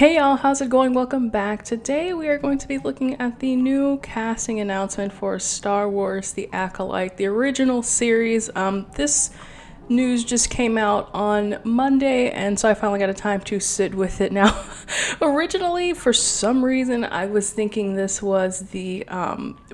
Hey y'all, how's it going? Welcome back. Today we are going to be looking at the new casting announcement for Star Wars The Acolyte, the original series. This news just came out on Monday, and so I finally got a time to sit with it now. Originally, for some reason, I was thinking this was the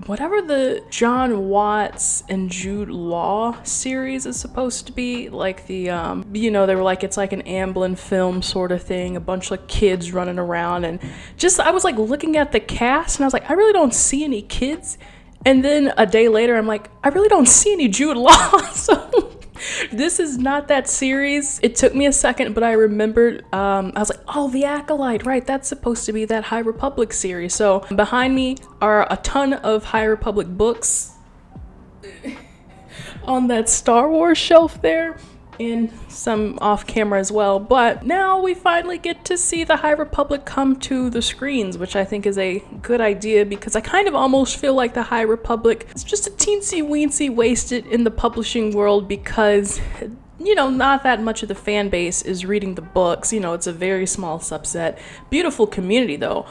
whatever the John Watts and Jude Law series is supposed to be, like the they were like, it's like an Amblin film sort of thing, a bunch of kids running around, and just I was like looking at the cast and I was like, I really don't see any kids. And then a day later I'm like, I really don't see any Jude Law. So this is not that series. It took me a second, but I remembered, I was like, oh, The Acolyte, right, that's supposed to be that High Republic series. So behind me are a ton of High Republic books on that Star Wars shelf there, and some off camera as well. But now we finally get to see the High Republic come to the screens, which I think is a good idea, because I kind of almost feel like the High Republic is just a teensy weensy wasted in the publishing world, because not that much of the fan base is reading the books. It's a very small subset. Beautiful community though.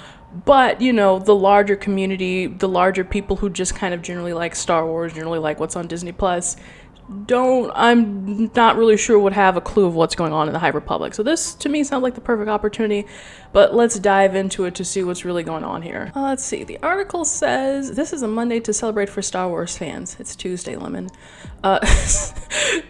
But, the larger community, the larger people who just kind of generally like Star Wars, generally like what's on Disney Plus, I'm not really sure would have a clue of what's going on in the High Republic. So this, to me, sounds like the perfect opportunity, but let's dive into it to see what's really going on here. Let's see. The article says, this is a Monday to celebrate for Star Wars fans. It's Tuesday, Lemon.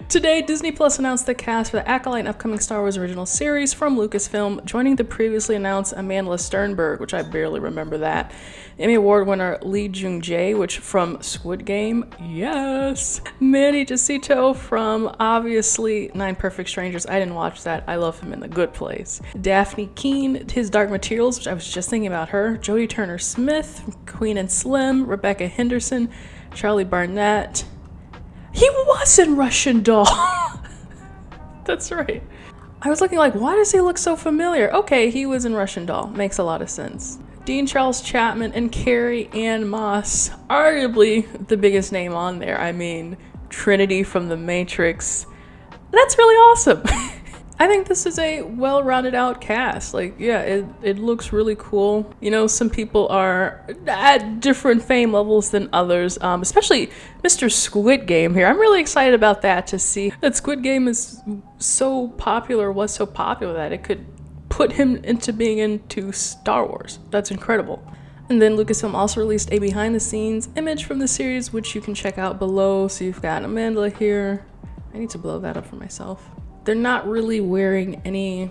Today, Disney Plus announced the cast for the Acolyte upcoming Star Wars original series from Lucasfilm, joining the previously announced Amanda Sternberg, which I barely remember that, Emmy Award winner Lee Jung-jae, which from Squid Game, yes, Manny Jacinto from obviously Nine Perfect Strangers. I didn't watch that. I love him in The Good Place. Daphne Keane, his Dark Materials, which I was just thinking about her. Jodie Turner-Smith, Queen and Slim, Rebecca Henderson, Charlie Barnett. He was in Russian Doll. That's right. I was looking like, why does he look so familiar? Okay, he was in Russian Doll. Makes a lot of sense. Dean Charles Chapman and Carrie Ann Moss, arguably the biggest name on there. I mean, Trinity from The Matrix. That's really awesome. I think this is a well-rounded out cast. It looks really cool. Some people are at different fame levels than others, especially Mr. Squid Game here. I'm really excited about that, to see that Squid Game is so popular, was so popular that it could put him into being into Star Wars. That's incredible. And then Lucasfilm also released a behind-the-scenes image from the series, which you can check out below. So you've got Amanda here. I need to blow that up for myself. They're not really wearing any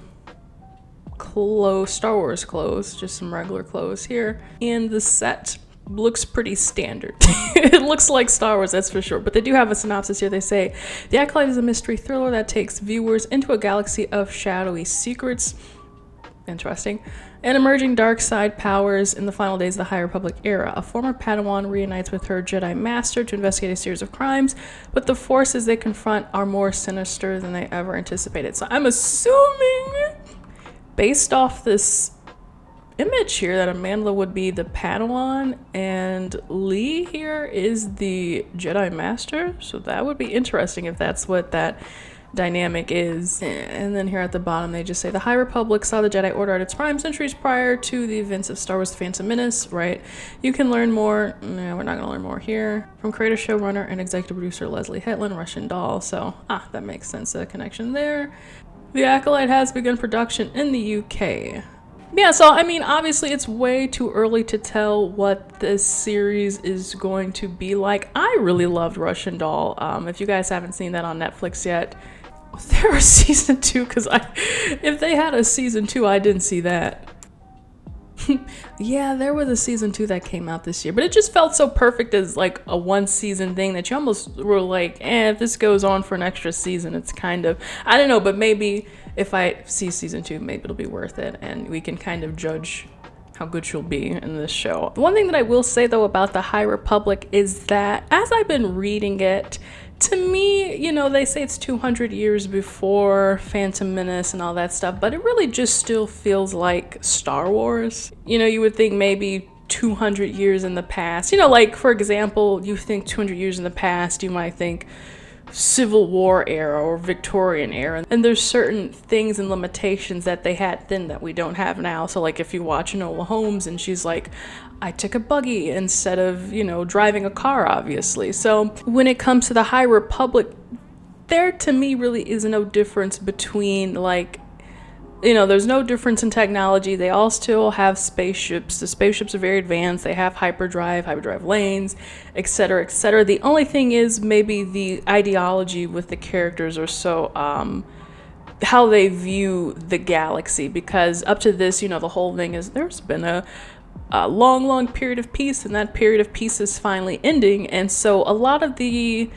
Star Wars clothes, just some regular clothes here. And the set looks pretty standard. It looks like Star Wars, that's for sure. But they do have a synopsis here. They say, The Acolyte is a mystery thriller that takes viewers into a galaxy of shadowy secrets. Interesting. And emerging dark side powers in the final days of the High Republic era. A former Padawan reunites with her Jedi Master to investigate a series of crimes, but the forces they confront are more sinister than they ever anticipated. So I'm assuming, based off this image here, that Amanda would be the Padawan and Lee here is the Jedi Master. So that would be interesting if that's what that dynamic is. And then here at the bottom they just say, the High Republic saw the Jedi Order at its prime centuries prior to the events of Star Wars The Phantom Menace, right? You can learn more. No, we're not gonna learn more here. From creator, showrunner, and executive producer Leslie Hetland, Russian Doll. So that makes sense, a connection there. The Acolyte has begun production in the UK. Yeah, so I mean, obviously it's way too early to tell what this series is going to be like. I really loved Russian Doll. If you guys haven't seen that on Netflix yet, there was season 2, because if they had a season 2, I didn't see that. Yeah, there was a season 2 that came out this year, but it just felt so perfect as like a one season thing that you almost were like, if this goes on for an extra season, it's kind of, I don't know, but maybe if I see season 2, maybe it'll be worth it and we can kind of judge how good she'll be in this show. The one thing that I will say though about the High Republic is that as I've been reading it, to me, they say it's 200 years before Phantom Menace and all that stuff, but it really just still feels like Star Wars. You would think maybe 200 years in the past. Like, for example, you think 200 years in the past, you might think Civil War era or Victorian era, and there's certain things and limitations that they had then that we don't have now. So like if you watch Enola Holmes and she's like, I took a buggy instead of, you know, driving a car, obviously. So when it comes to the High Republic, there to me really is no difference between, like, you know, there's no difference in technology. They all still have spaceships. The spaceships are very advanced. They have hyperdrive lanes, etc., etc. The only thing is maybe the ideology with the characters, or so how they view the galaxy, because up to this, you know, the whole thing is there's been a long period of peace, and that period of peace is finally ending. And so a lot of the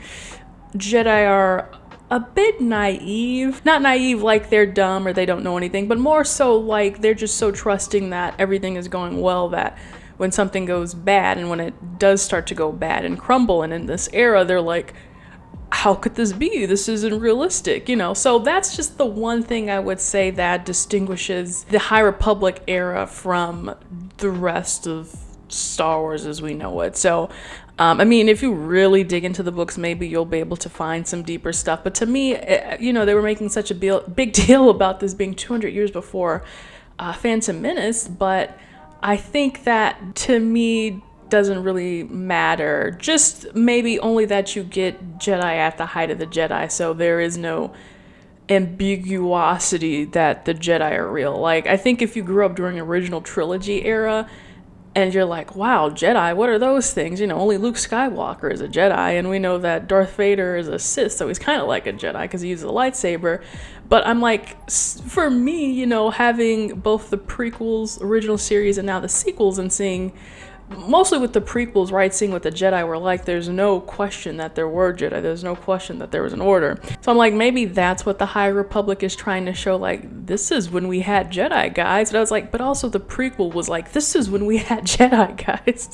Jedi are a bit naive. Not naive like they're dumb or they don't know anything, but more so like they're just so trusting that everything is going well, that when something goes bad and when it does start to go bad and crumble, and in this era they're like, how could this be? This isn't realistic, you know? So that's just the one thing I would say that distinguishes the High Republic era from the rest of Star Wars as we know it. So I mean, if you really dig into the books, maybe you'll be able to find some deeper stuff. But to me, you know, they were making such a big deal about this being 200 years before Phantom Menace. But I think that, to me, doesn't really matter. Just maybe only that you get Jedi at the height of the Jedi. So there is no ambiguosity that the Jedi are real. Like, I think if you grew up during original trilogy era, and you're like, wow, Jedi, what are those things? You know, only Luke Skywalker is a Jedi, and we know that Darth Vader is a Sith, so he's kind of like a Jedi because he uses a lightsaber. But I'm like, for me, you know, having both the prequels, original series, and now the sequels, and seeing, mostly with the prequels, right, seeing what the Jedi were like, there's no question that there were Jedi. There's no question that there was an order. So I'm like, maybe that's what the High Republic is trying to show, like, this is when we had Jedi, guys. But I was like, but also the prequel was like, this is when we had Jedi, guys.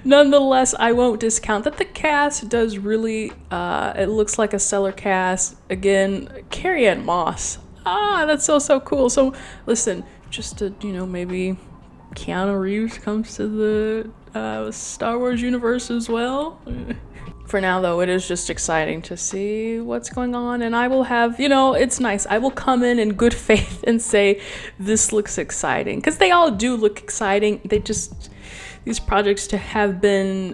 Nonetheless, I won't discount that the cast does really, it looks like a stellar cast. Again, Carrie-Anne Moss. That's so cool. So listen, just to, you know, maybe Keanu Reeves comes to the Star Wars universe as well. For now, though, it is just exciting to see what's going on, and I will have, you know, it's nice. I will come in good faith and say, this looks exciting, because they all do look exciting. They just, these projects have been,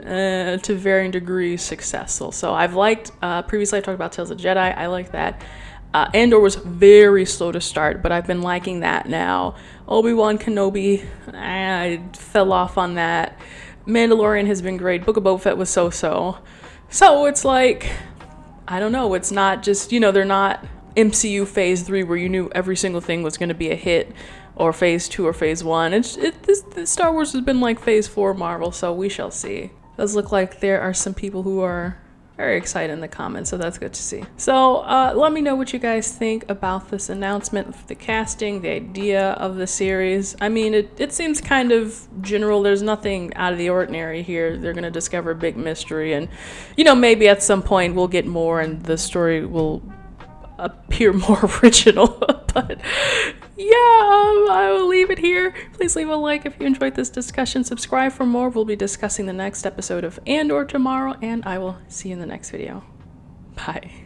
to varying degrees, successful. So I've liked, previously I talked about Tales of Jedi, I like that. Andor was very slow to start, but I've been liking that now. Obi-Wan Kenobi, I fell off on that. Mandalorian has been great. Book of Boba Fett was so-so. So it's like, I don't know, it's not just, you know, they're not MCU Phase 3 where you knew every single thing was going to be a hit, or Phase 2 or Phase 1. This Star Wars has been like Phase 4 Marvel, so we shall see. It does look like there are some people who are very excited in the comments, so that's good to see. So let me know what you guys think about this announcement, the casting, the idea of the series. I mean, it seems kind of general. There's nothing out of the ordinary here. They're gonna discover a big mystery, and, you know, maybe at some point we'll get more and the story will appear more original. But yeah, I will leave it here. Please leave a like if you enjoyed this discussion. Subscribe for more. We'll be discussing the next episode of Andor tomorrow, and I will see you in the next video. Bye.